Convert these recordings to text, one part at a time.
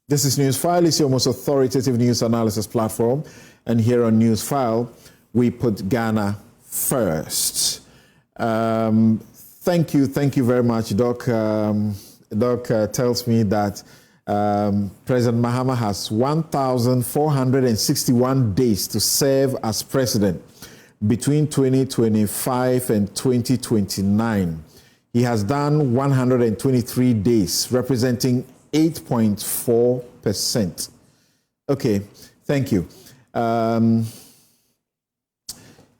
This is Newsfile. It's your most authoritative news analysis platform. And here on Newsfile, we put Ghana first. Thank you very much, Doc. Doc tells me that President Mahama has 1,461 days to serve as president between 2025 and 2029. He has done 123 days, representing 8.4%. Okay, thank you.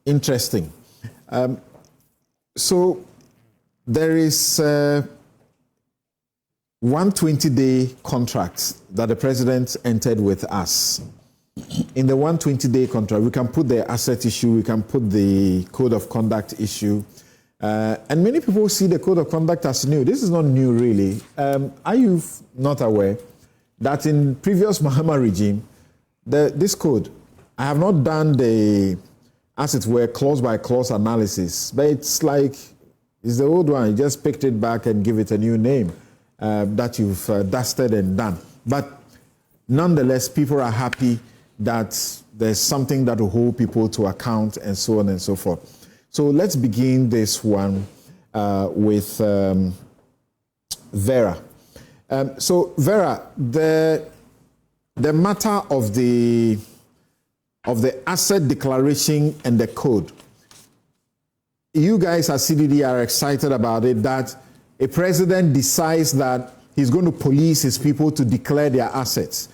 Interesting. So there is 120-day contract that the president entered with us. In the 120-day contract, we can put the asset issue, we can put the code of conduct issue, and many people see the code of conduct as new. This is not new, really. Are you not aware that in previous Mahama regime, this code, I have not done the, as it were, clause-by-clause analysis, but it's like, it's the old one. You just picked it back and give it a new name that you've dusted and done. But nonetheless, people are happy that there's something that will hold people to account and so on and so forth. So let's begin this one with Vera. So Vera, the matter of the asset declaration and the code, you guys at CDD are excited about it, that a president decides that he's going to police his people to declare their assets.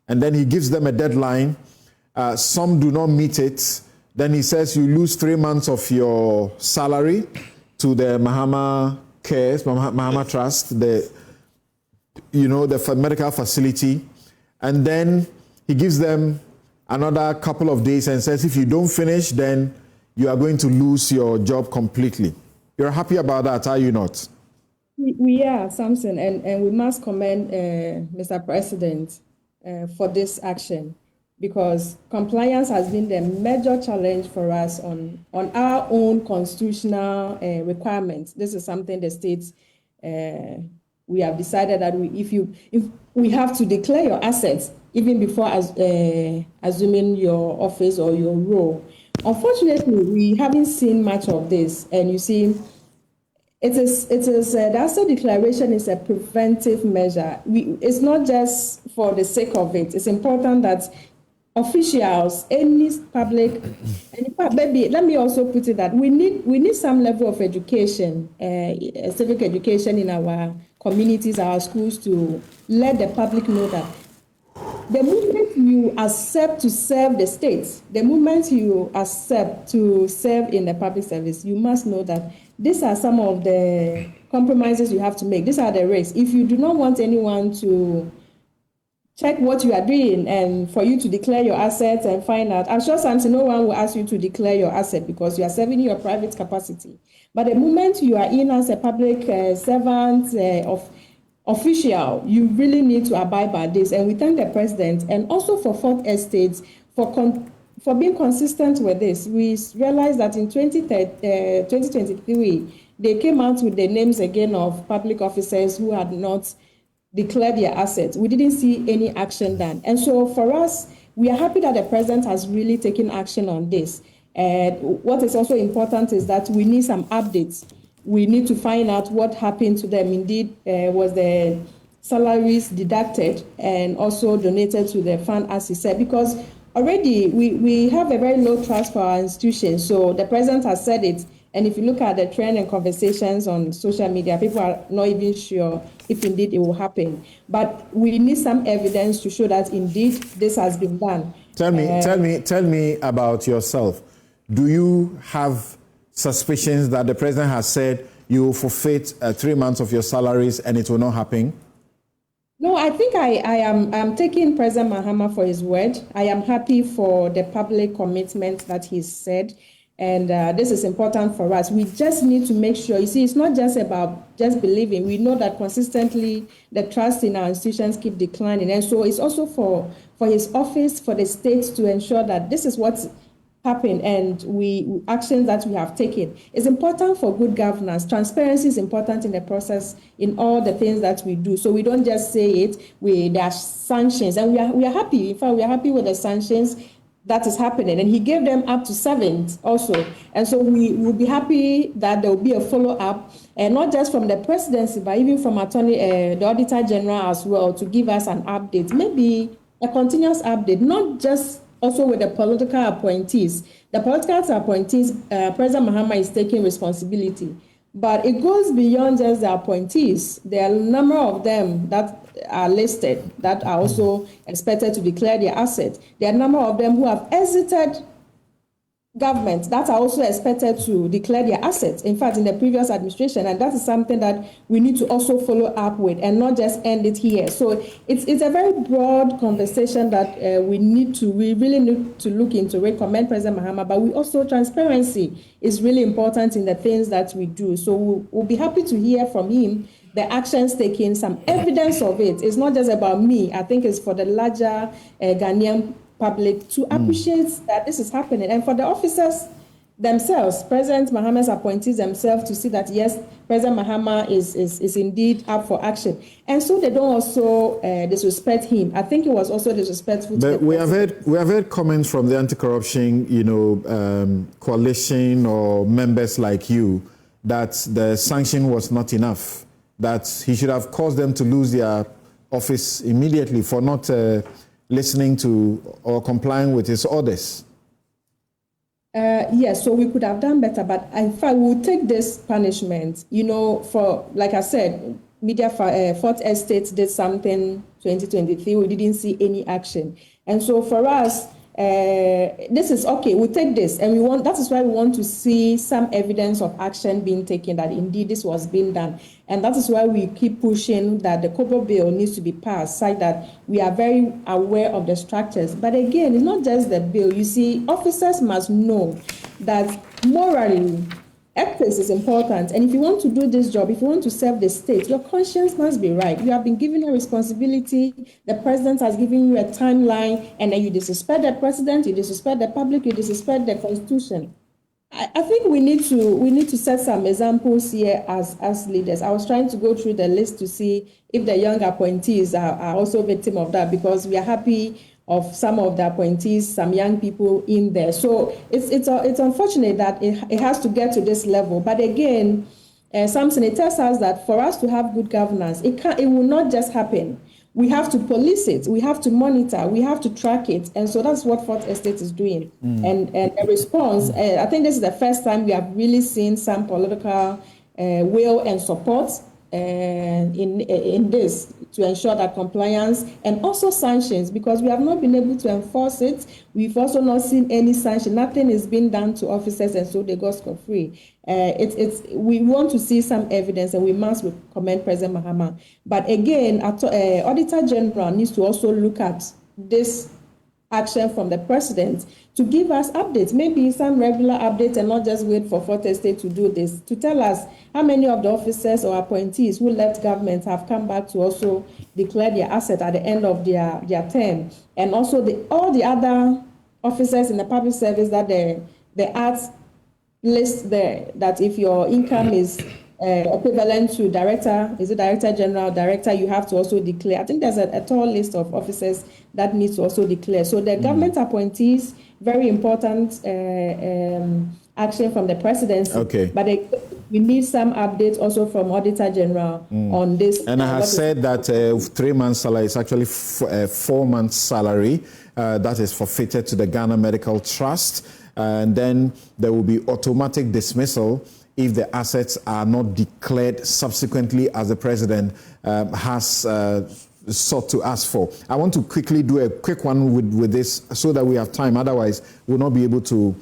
And then he gives them a deadline. Some do not meet it. Then he says you lose 3 months of your salary to the Mahama Cares, Mahama Trust, the medical facility. And then he gives them another couple of days and says, if you don't finish, then you are going to lose your job completely. You're happy about that, are you not? We are, Samson, and we must commend Mr. President for this action, because compliance has been the major challenge for us on our own constitutional requirements. This is something the states, we have decided that if we have to declare your assets even before assuming your office or your role. Unfortunately, we haven't seen much of this, and you see, the asset declaration is a preventive measure. It's not just for the sake of it. It's important that officials, any public, maybe let me also put it that we need some level of education, civic education in our communities, our schools, to let the public know that the moment you accept to serve the state, the moment you accept to serve in the public service, you must know that these are some of the compromises you have to make. These are the risks. If you do not want anyone to check what you are doing and for you to declare your assets and find out, I'm sure Samson, no one will ask you to declare your asset because you are serving in your private capacity. But the moment you are in as a public servant official, you really need to abide by this. And we thank the president and also for Fourth Estate for being consistent with this. We realized that in 2023, they came out with the names again of public officers who had not declared their assets. We didn't see any action done. And so for us, we are happy that the president has really taken action on this. And what is also important is that we need some updates. We need to find out what happened to them. Indeed, was the salaries deducted and also donated to the fund, as he said, because already we have a very low trust for our institutions. So the president has said it. And if you look at the trend and conversations on social media, people are not even sure if indeed it will happen. But we need some evidence to show that indeed this has been done. Tell me about yourself. Do you have suspicions that the president has said you will forfeit 3 months of your salaries and it will not happen? No, I think I'm taking President Mahama for his word. I am happy for the public commitment that he said. And this is important for us. We just need to make sure, you see, it's not just about just believing. We know that consistently the trust in our institutions keep declining. And so it's also for his office, for the states to ensure that this is what happened and actions that we have taken. It's important for good governance. Transparency is important in the process in all the things that we do. So we don't just say it. There are sanctions, and we are happy. In fact, we are happy with the sanctions that is happening, and he gave them up to 7 also. And so we will be happy that there will be a follow-up, and not just from the presidency, but even from the Auditor General as well, to give us an update, maybe a continuous update, not just also with the political appointees. The political appointees, President Mahama is taking responsibility, but it goes beyond just the appointees. There are a number of them that are listed that are also expected to declare their assets. There are a number of them who have exited government that are also expected to declare their assets, in fact, in the previous administration, and that is something that we need to also follow up with and not just end it here. So it's a very broad conversation that we really need to look into. Recommend President Mahama, but we also, transparency is really important in the things that we do. So we'll be happy to hear from him the actions taken, some evidence of it. It's not just about me. I think it's for the larger Ghanaian public to appreciate that this is happening, and for the officers themselves, President Mahama's appointees themselves, to see that yes, President Mahama is indeed up for action, and so they don't also disrespect him. I think it was also disrespectful. But we have heard comments from the anti-corruption, coalition or members like you that the sanction was not enough, that he should have caused them to lose their office immediately for not listening to or complying with his orders. Yes, so we could have done better, but in fact, we'll take this punishment. For, like I said, Fourth Estate did something 2023, we didn't see any action. And so for us, this is okay, we'll take this, and that is why we want to see some evidence of action being taken, that indeed this was being done. And that is why we keep pushing that the Kobo bill needs to be passed, so that we are very aware of the structures. But again, it's not just the bill. You see, officers must know that morally, ethics is important. And if you want to do this job, if you want to serve the state, your conscience must be right. You have been given a responsibility. The president has given you a timeline, and then you disrespect the president, you disrespect the public, you disrespect the constitution. I think we need to set some examples here as leaders. I was trying to go through the list to see if the young appointees are also victim of that, because we are happy of some of the appointees, some young people in there. So it's unfortunate that it has to get to this level. But again, Samson, it tells us that for us to have good governance, it will not just happen. We have to police it. We have to monitor. We have to track it. And so that's what Fourth Estate is doing. And a response, I think this is the first time we have really seen some political will and support in this, to ensure that compliance and also sanctions, because we have not been able to enforce it. We've also not seen any sanction. Nothing is being done to officers, and so they go scot-free. We want to see some evidence, and we must commend President Mahama. But again, Auditor General needs to also look at this action from the president to give us updates, maybe some regular updates, and not just wait for Fourth Estate to do this, to tell us how many of the officers or appointees who left government have come back to also declare their asset at the end of their term, and also all the other officers in the public service that the Act list there, that if your income is equivalent to director general, director, you have to also declare. I think there's a tall list of officers that needs to also declare. So the government appointees, very important action from the presidency. Okay. But we need some updates also from Auditor General on this. And I have said that 3 months salary is actually 4 months salary that is forfeited to the Ghana Medical Trust. And then there will be automatic dismissal if the assets are not declared subsequently, as the president has sought to ask for. I want to quickly do a quick one with this so that we have time. Otherwise, we'll not be able to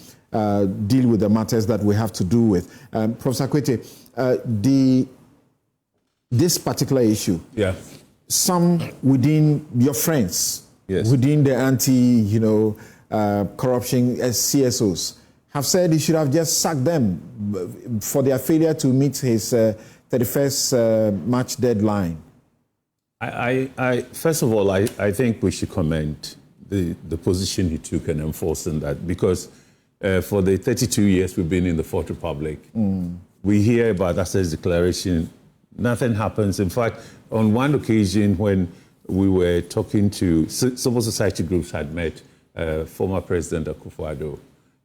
deal with the matters that we have to do with. Professor Kwete, this particular issue, some within your friends, within the anti-corruption CSOs, have said he should have just sacked them for their failure to meet his 31st March deadline. First of all, I think we should commend the position he took and enforcing that, because for the 32 years we've been in the Fourth Republic. We hear about Assets Declaration. Nothing happens. In fact, on one occasion when we were talking to civil society groups had met former President Akufo-Addo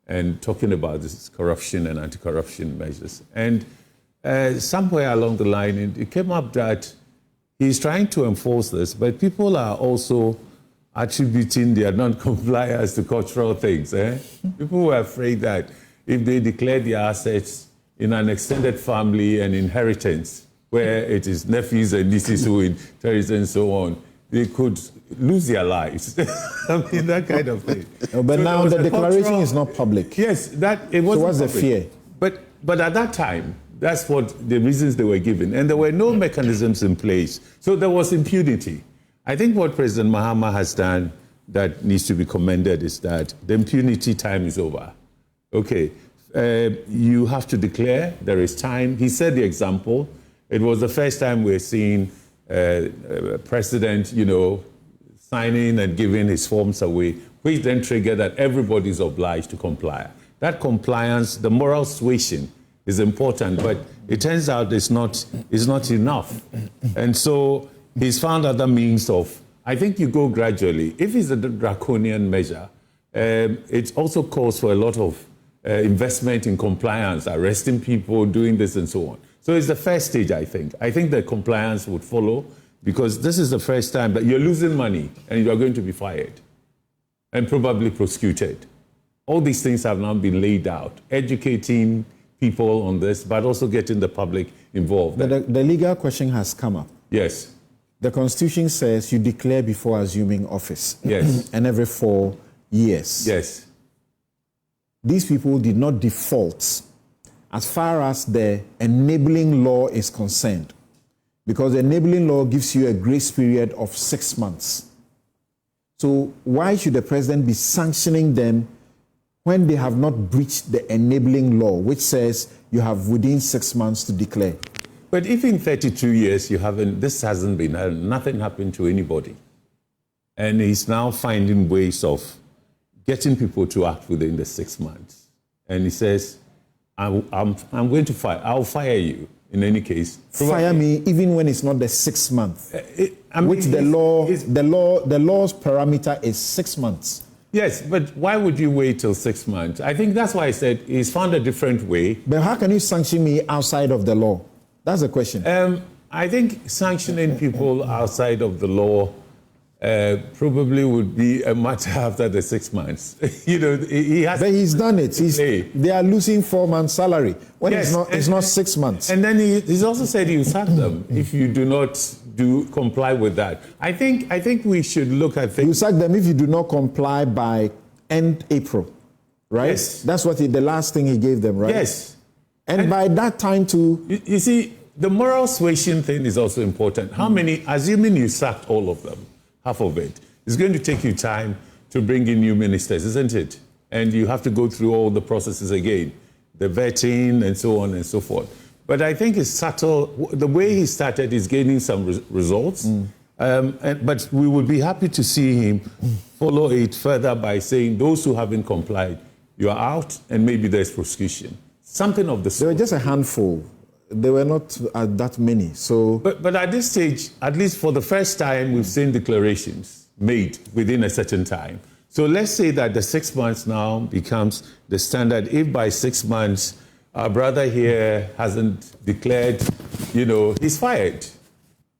and talking about this corruption and anti-corruption measures. And somewhere along the line, it came up that he's trying to enforce this, but people are also attributing their non-compliance to cultural things. People were afraid that if they declare their assets in an extended family and inheritance, where it is nephews and nieces who inherit and so on, they could lose their lives. I mean, that kind of thing. But so now the declaration is not public. Yes, it was. So what's the fear? But at that time, that's what the reasons they were given. And there were no mechanisms in place. So there was impunity. I think what President Mahama has done that needs to be commended is that the impunity time is over. Okay, you have to declare, there is time. He set the example. It was the first time we're seeing President, signing and giving his forms away, which then triggered that everybody's obliged to comply. That compliance, the moral suasion is important, but it turns out it's not enough. And so he's found other means of, I think you go gradually. If it's a draconian measure, it also calls for a lot of investment in compliance, arresting people, doing this and so on. So it's the first stage, I think. I think the compliance would follow because this is the first time that you're losing money and you're going to be fired and probably prosecuted. All these things have now been laid out, educating people on this, but also getting the public involved. But the legal question has come up. Yes. The Constitution says you declare before assuming office. Yes. And every 4 years. Yes. These people did not default as far as the enabling law is concerned, because the enabling law gives you a grace period of 6 months. So why should the president be sanctioning them when they have not breached the enabling law, which says you have within 6 months to declare? But if in 32 years this hasn't been, nothing happened to anybody, and he's now finding ways of getting people to act within the 6 months, and he says, I'm going to fire. I'll fire you in any case. Fire me even when it's not the 6 month, which the law's parameter is 6 months. Yes, but why would you wait till 6 months? I think that's why I said he's found a different way. But how can you sanction me outside of the law? That's the question. I think sanctioning people outside of the law probably would be a matter after the 6 months. He has. But he's done it. They are losing 4 months' salary when it's not 6 months. And then he's also said he'll sack them if you do not comply with that. I think we should look at things. You sack them if you do not comply by end April, right? Yes. That's what the last thing he gave them, right? Yes. And by that time too. You see, the moral suasion thing is also important. How many, assuming you sacked all of them, half of it, it's going to take you time to bring in new ministers, isn't it? And you have to go through all the processes again, the vetting and so on and so forth. But I think it's subtle. The way he started is gaining some results. But we would be happy to see him follow it further by saying those who haven't complied, you are out and maybe there's prosecution. Something of the sort. There were just a handful. There were not that many. So, but at this stage, at least for the first time, we've seen declarations made within a certain time. So let's say that the 6 months now becomes the standard. If by 6 months our brother here hasn't declared, he's fired.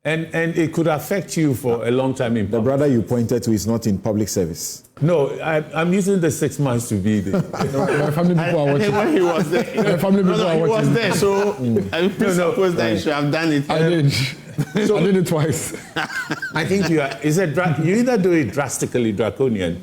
And it could affect you for a long time in public. The brother you pointed to is not in public service. No, I'm using the 6 months to be there. My family people are watching. When he was there. My family people are watching. He was there, so I suppose that you should have done it. I did. I did it twice. I think you either do it drastically draconian,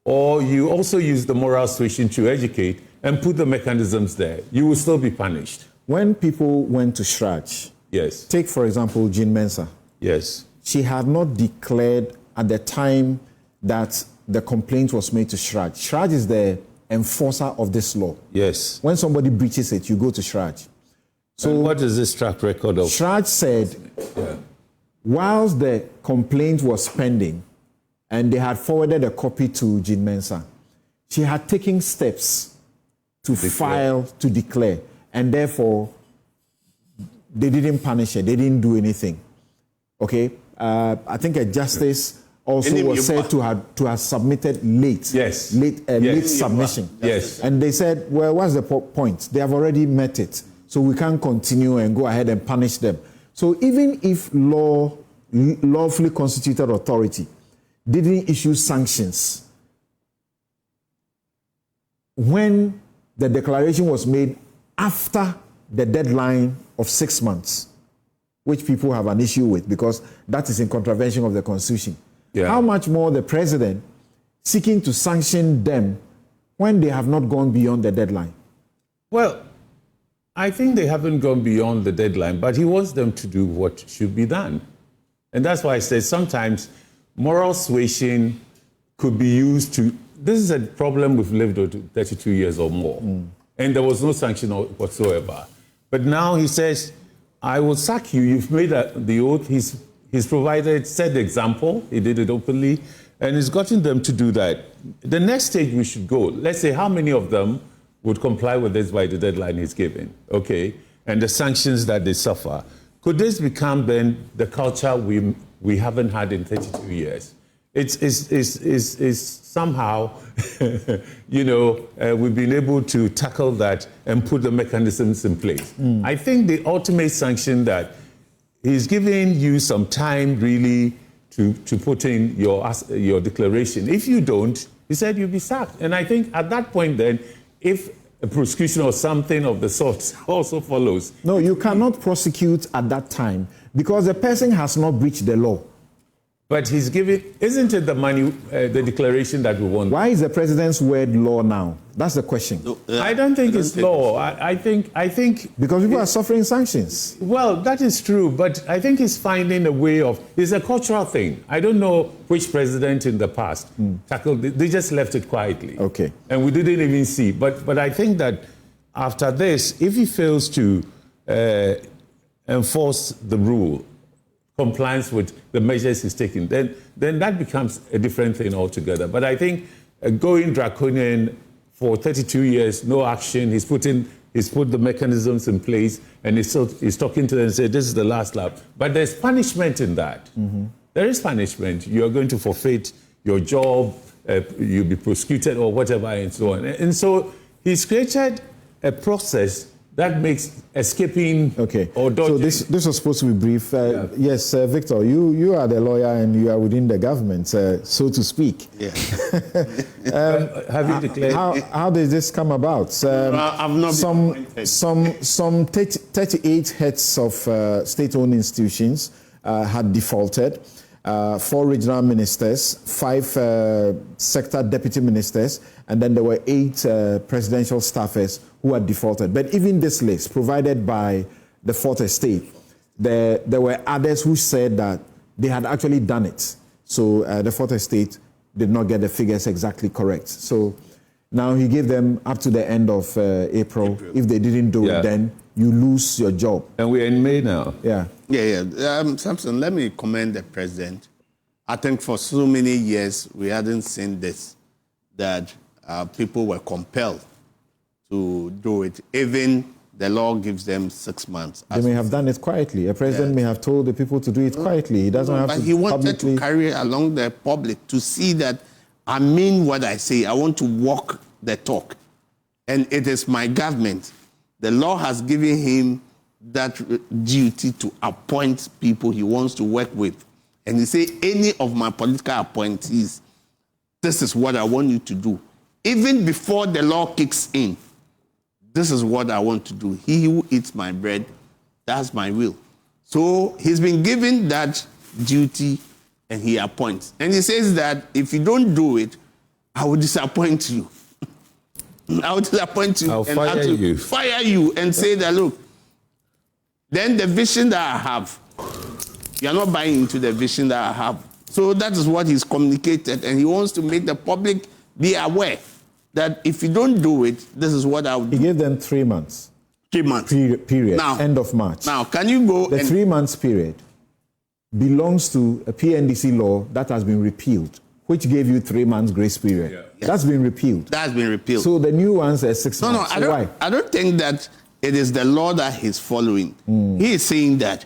or you also use the moral suasion to educate and put the mechanisms there. You will still be punished. When people went to Shraj, yes. Take, for example, Jean Mensah. Yes. She had not declared at the time that the complaint was made to Shraj. Shraj is the enforcer of this law. Yes. When somebody breaches it, you go to Shraj. So and what is this track record of? Shraj said, whilst the complaint was pending, and they had forwarded a copy to Jean Mensah, she had taken steps to file, to declare, and therefore they didn't punish it, they didn't do anything. Okay? I think a justice also was said to have submitted late. Yes. Late submission. Yes. And they said, well, what's the point? They have already met it. So we can't continue and go ahead and punish them. So even if lawfully constituted authority didn't issue sanctions, when the declaration was made after the deadline of 6 months, which people have an issue with because that is in contravention of the Constitution. Yeah. How much more the president seeking to sanction them when they have not gone beyond the deadline? Well, I think they haven't gone beyond the deadline, but he wants them to do what should be done. And that's why I say sometimes moral suasion could be used to... This is a problem we've lived with 32 years or more. And there was no sanction whatsoever. But now he says, I will sack you. You've made the oath. He's provided, set the example. He did it openly. And he's gotten them to do that. The next stage we should go, let's say how many of them would comply with this by the deadline he's given, okay? And the sanctions that they suffer. Could this become then the culture we haven't had in 32 years? It's somehow, we've been able to tackle that and put the mechanisms in place. I think the ultimate sanction that he's giving you some time really to put in your declaration. If you don't, he said you'll be sacked. And I think at that point then, if a prosecution or something of the sort also follows. No, you cannot prosecute at that time because the person has not breached the law. But he's giving, isn't it the declaration that we want? Why is the president's word law now? That's the question. No, I don't think it's law. I think because people are suffering sanctions. Well, that is true, but I think he's finding a way of. It's a cultural thing. I don't know which president in the past tackled it. They just left it quietly. Okay. And we didn't even see. But I think that after this, if he fails to enforce the rule, compliance with the measures he's taking, then that becomes a different thing altogether. But I think going draconian for 32 years, no action, he's put the mechanisms in place, and he's talking to them and saying, this is the last lap. But there's punishment in that. There is punishment. You're going to forfeit your job, you'll be prosecuted or whatever, and so on. And so he's created a process that makes escaping or dodging. So this was supposed to be brief. Yes, Victor, you are the lawyer and you are within the government, so to speak. Yeah. Have you declared? How did this come about? I've not some 38 heads of state-owned institutions had defaulted. 4 regional ministers, 5 sector deputy ministers, and then there were 8 presidential staffers who had defaulted. But even this list, provided by the Fourth Estate, there were others who said that they had actually done it. So the Fourth Estate did not get the figures exactly correct. So now he gave them up to the end of April. If they didn't do it, then you lose your job. And we're in May now. Yeah. Samson, let me commend the president. I think for so many years we hadn't seen this, that people were compelled to do it. Even the law gives them 6 months. They may have done it quietly. A president may have told the people to do it quietly. He doesn't have to. But he wanted publicly to carry along the public to see that I mean what I say. I want to walk the talk. And it is my government. The law has given him that duty to appoint people he wants to work with. And he say, any of my political appointees, this is what I want you to do. Even before the law kicks in, this is what I want to do. He who eats my bread, that's my will. So he's been given that duty and he appoints. And he says that if you don't do it, I will disappoint you. I will disappoint you. I'll fire you and say that, look, then the vision that I have, you are not buying into the vision that I have. So that is what he's communicated, and he wants to make the public be aware that if you don't do it, this is what I will do. He gave them 3 months. 3 months. Period. Now, end of March. Now, can you go? The 3 months period belongs to a PNDC law that has been repealed. which gave you 3 months grace period. Yeah. That's been repealed. That's been repealed. So the new ones are 6 months. No, So why? I don't think that it is the law that he's following. He is saying that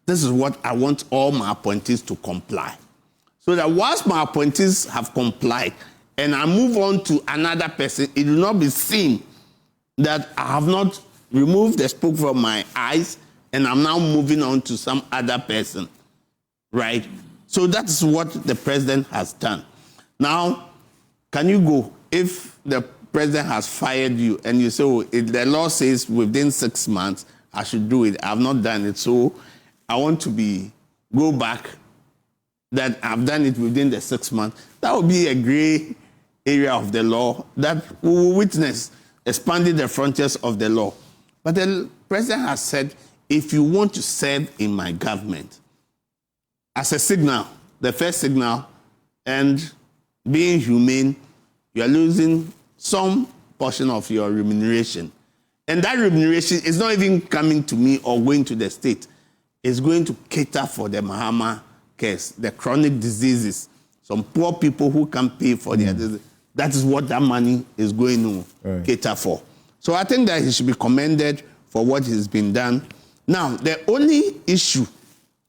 this is what I want all my appointees to comply. So that once my appointees have complied and I move on to another person, it will not be seen that I have not removed the spoke from my eyes and I'm now moving on to some other person, right? So that's what the president has done. Now, can you go if the president has fired you and you say, oh, if the law says within 6 months, I should do it. I've not done it. So I want to go back that I've done it within the 6 months. That would be a gray area of the law that we will witness expanding the frontiers of the law. But the president has said, if you want to serve in my government, as a signal, the first signal, and being humane, you are losing some portion of your remuneration. And that remuneration is not even coming to me or going to the state. It's going to cater for the Mahama case, the chronic diseases, some poor people who can't pay for their disease. That is what that money is going to cater for. So I think that he should be commended for what has been done. Now, the only issue,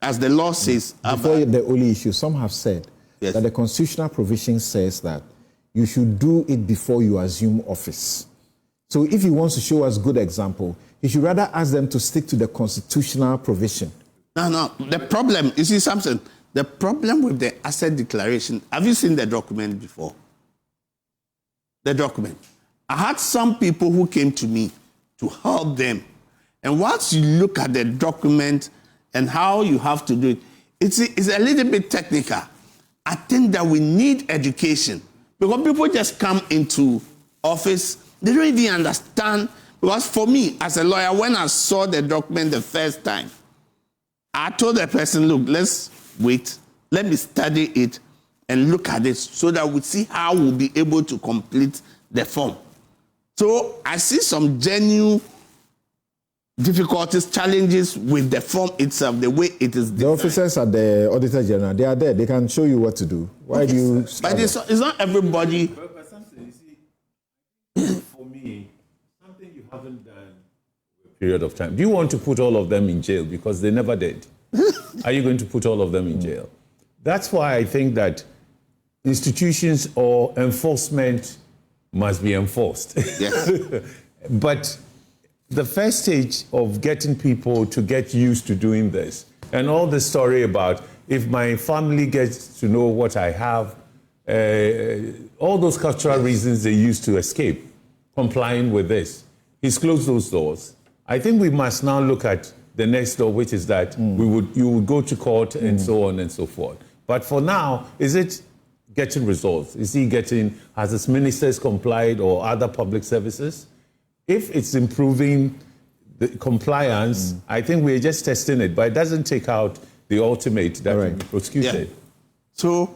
as the law says... Before the only issue, some have said that the constitutional provision says that you should do it before you assume office. So if he wants to show us good example, he should rather ask them to stick to the constitutional provision. No. The problem, you see something, the problem with the asset declaration, have you seen the document before? The document. I had some people who came to me to help them. And once you look at the document and how you have to do it, it's a little bit technical. I think that we need education. Because people just come into office, they don't even understand. Because for me, as a lawyer, when I saw the document the first time, I told the person, look, let's wait. Let me study it and look at it so that we see how we'll be able to complete the form. So I see some genuine difficulties, challenges with the form itself, the way it is designed. The officers at the Auditor General, they are there. They can show you what to do. Why do you... But it's not everybody... But something, you see, for me, something you haven't done for a period of time. Do you want to put all of them in jail? Because they never did. Are you going to put all of them in jail? That's why I think that institutions or enforcement must be enforced. Yes. But the first stage of getting people to get used to doing this, and all the story about if my family gets to know what I have, all those cultural reasons they used to escape complying with this. He's closed those doors. I think we must now look at the next door, which is that you would go to court and so on and so forth. But for now, is it getting results? Has his ministers complied or other public services? If it's improving the compliance, I think we're just testing it, but it doesn't take out the ultimate that will be prosecuted. Yeah. So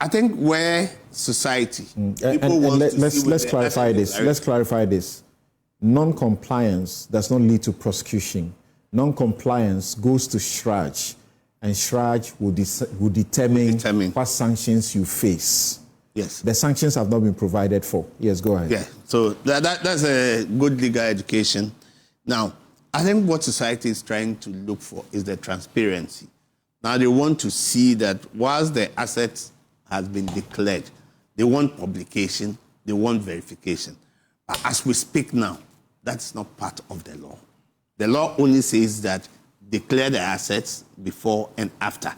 I think where society, let's clarify this. Let's clarify this. Non-compliance does not lead to prosecution. Non-compliance goes to SHRAJ, and SHRAJ will determine what sanctions you face. Yes. The sanctions have not been provided for. Yes, go ahead. Yeah, so that's a good legal education. Now, I think what society is trying to look for is the transparency. Now, they want to see that whilst the assets has been declared, they want publication, they want verification. But as we speak now, that's not part of the law. The law only says that declare the assets before and after,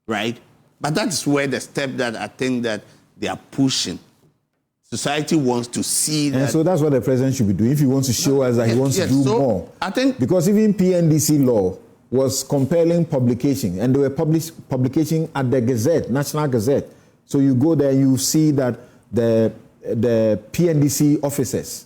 right? But that's where the step that I think that they are pushing. Society wants to see that. And so that's what the president should be doing if he wants to show us that he wants to do more. I think because even PNDC law was compelling publication, and they were publication at the Gazette, National Gazette. So you go there, you see that the PNDC officers,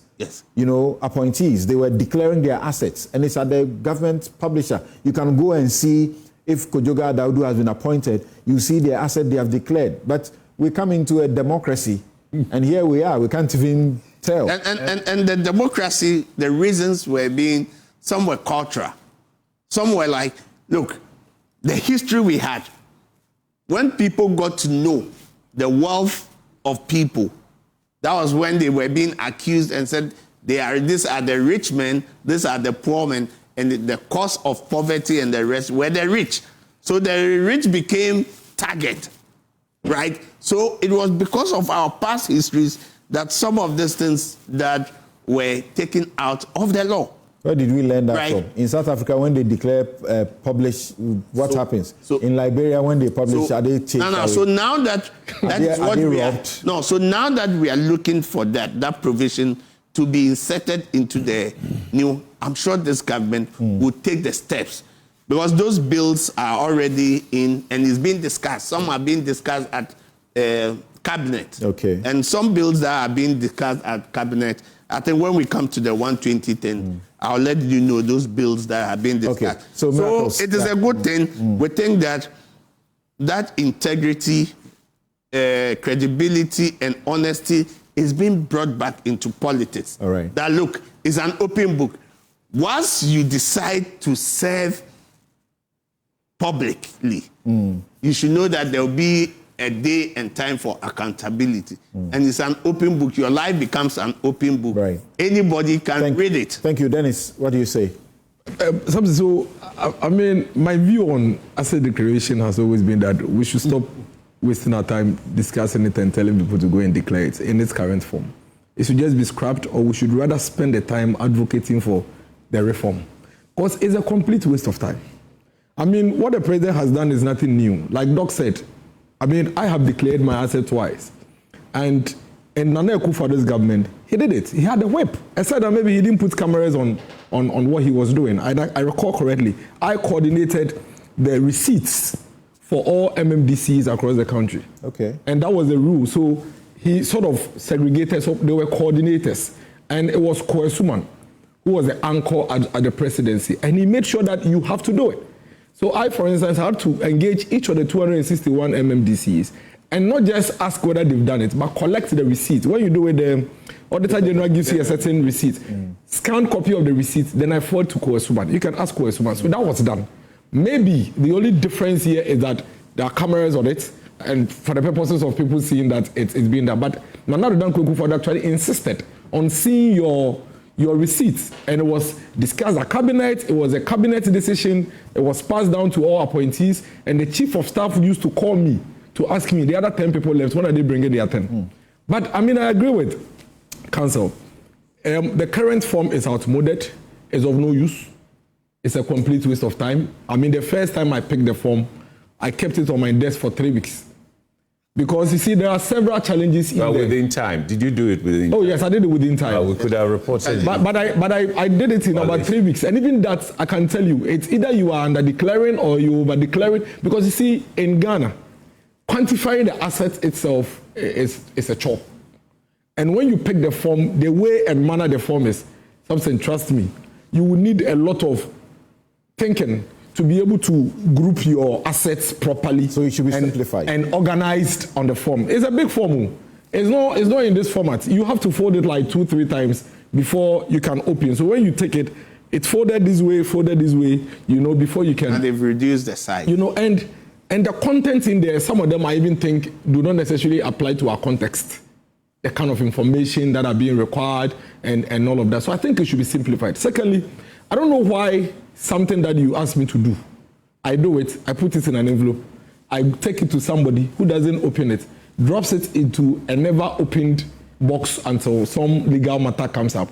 appointees, they were declaring their assets, and it's at the government publisher. You can go and see if Kojoga Daudu has been appointed. You see their asset they have declared, but we come into a democracy, and here we are. We can't even tell. And the democracy, the reasons were being, some were cultural. Some were like, look, the history we had, when people got to know the wealth of people. That was when they were being accused and said, these are the rich men, these are the poor men, and the cause of poverty and the rest were the rich. So the rich became target, right? So it was because of our past histories that some of these things that were taken out of the law. Where did we learn that Right. from? In South Africa, when they declare, publish, what happens? In Liberia, when they publish, are they taken away? So now that is what we are. robbed? No, so now that we are looking for that provision to be inserted into the new, I'm sure this government will take the steps, because those bills are already in and it's being discussed. Some are being discussed at cabinet. Okay. And some bills that are being discussed at cabinet, I think when we come to the 12010, I'll let you know those bills that are being discussed. Okay. So Marcos, it is a good thing. We think that integrity, credibility, and honesty is being brought back into politics. All right. That look, it's an open book. Once you decide to serve publicly, you should know that there will be a day and time for accountability. And it's an open book. Your life becomes an open book. Right. Anybody can read it. Thank you. Dennis, what do you say? I mean, my view on asset declaration has always been that we should stop wasting our time discussing it and telling people to go and declare it in its current form. It should just be scrapped, or we should rather spend the time advocating for the reform. Because it's a complete waste of time. I mean, what the president has done is nothing new. Like Doc said, I mean, I have declared my asset twice. And in Nana Akufo-Addo's government, he did it. He had a whip. I said that maybe he didn't put cameras on what he was doing. I recall correctly. I coordinated the receipts for all MMDCs across the country. Okay. And that was the rule. So he sort of segregated, so they were coordinators. And it was Koe Suman who was the anchor at the presidency. And he made sure that you have to do it. So I, for instance, had to engage each of the 261 MMDCs and not just ask whether they've done it, but collect the receipt. When you do it, the Auditor General gives you a certain receipt. Scanned copy of the receipt, then I forward to Koe Suman. You can ask Koe Suman. So that was done. Maybe the only difference here is that there are cameras on it, and for the purposes of people seeing that it's being done. But Nana Akufo-Addo actually insisted on seeing your receipts, and it was discussed at cabinet. It was a cabinet decision. It was passed down to all appointees, and the chief of staff used to call me to ask me, the other 10 people left, when are they bringing their 10? But I mean, I agree with counsel. The current form is outmoded, is of no use. It's a complete waste of time. I mean, the first time I picked the form, I kept it on my desk for 3 weeks. Because you see, there are several challenges in there. Within time. Did you do it within time? Oh, yes, I did it within time. We could have reported. But I did it in about 3 weeks. And even that, I can tell you, it's either you are under declaring or you over declaring. Because you see, in Ghana, quantifying the asset itself is a chore. And when you pick the form, the way and manner the form is, something, trust me, you will need a lot of thinking to be able to group your assets properly. So it should be simplified and organized on the form. It's a big form. It's not in this format. You have to fold it like 2-3 times before you can open. So when you take it, it's folded this way, before you can. And they've reduced the size. And the content in there, some of them I even think do not necessarily apply to our context. The kind of information that are being required and all of that. So I think it should be simplified. Secondly, I don't know why something that you ask me to do, I do it, I put it in an envelope, I take it to somebody who doesn't open it, drops it into a never opened box until some legal matter comes up.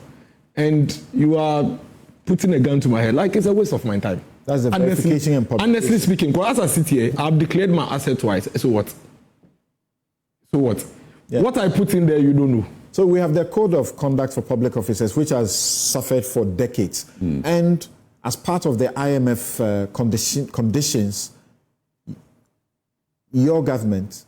And you are putting a gun to my head. Like, it's a waste of my time. That's the verification and publication. Honestly speaking, because as I sit here, I've declared my asset twice. So what? Yeah. What I put in there, you don't know. So we have the Code of Conduct for Public Officers, which has suffered for decades. And as part of the IMF conditions, your government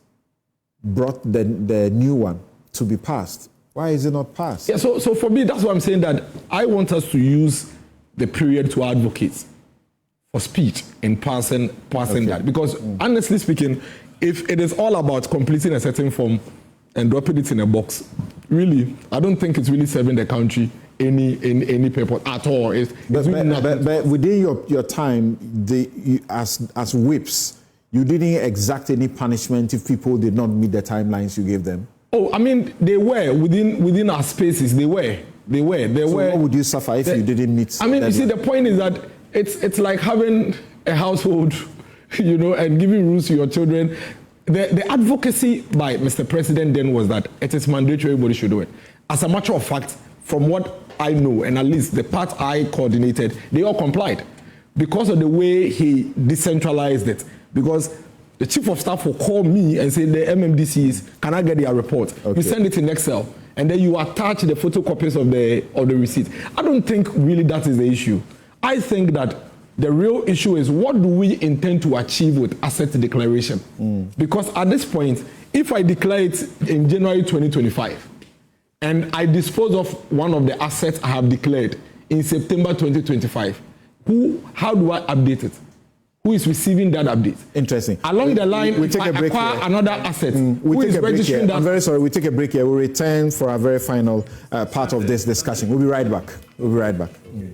brought the new one to be passed. Why is it not passed? Yeah, so for me, that's why I'm saying that I want us to use the period to advocate for speed in passing that. Because honestly speaking, if it is all about completing a certain form and dropping it in a box, really, I don't think it's really serving the country any purpose at all. But within your time, as whips, You didn't exact any punishment if people did not meet the timelines you gave them? Oh, I mean, they were within our spaces. They were. So what would you suffer if you didn't meet? I mean, you see, the point is that it's like having a household, and giving rules to your children. The advocacy by Mr. President then was that it is mandatory, everybody should do it. As a matter of fact, from what I know, and at least the part I coordinated, they all complied because of the way he decentralized it. Because the chief of staff will call me and say, the MMDCs, can I get their report? Okay. You send it in Excel, and then you attach the photocopies of the receipt. I don't think really that is the issue. I think that the real issue is, what do we intend to achieve with asset declaration? Because at this point, if I declare it in January 2025, and I dispose of one of the assets I have declared in September 2025, how do I update it? Who is receiving that update? Interesting. Along the line, we take a break acquire here. Another asset. We take a break here. I'm very sorry. We take a break here. We'll return for our very final part of this discussion. We'll be right back.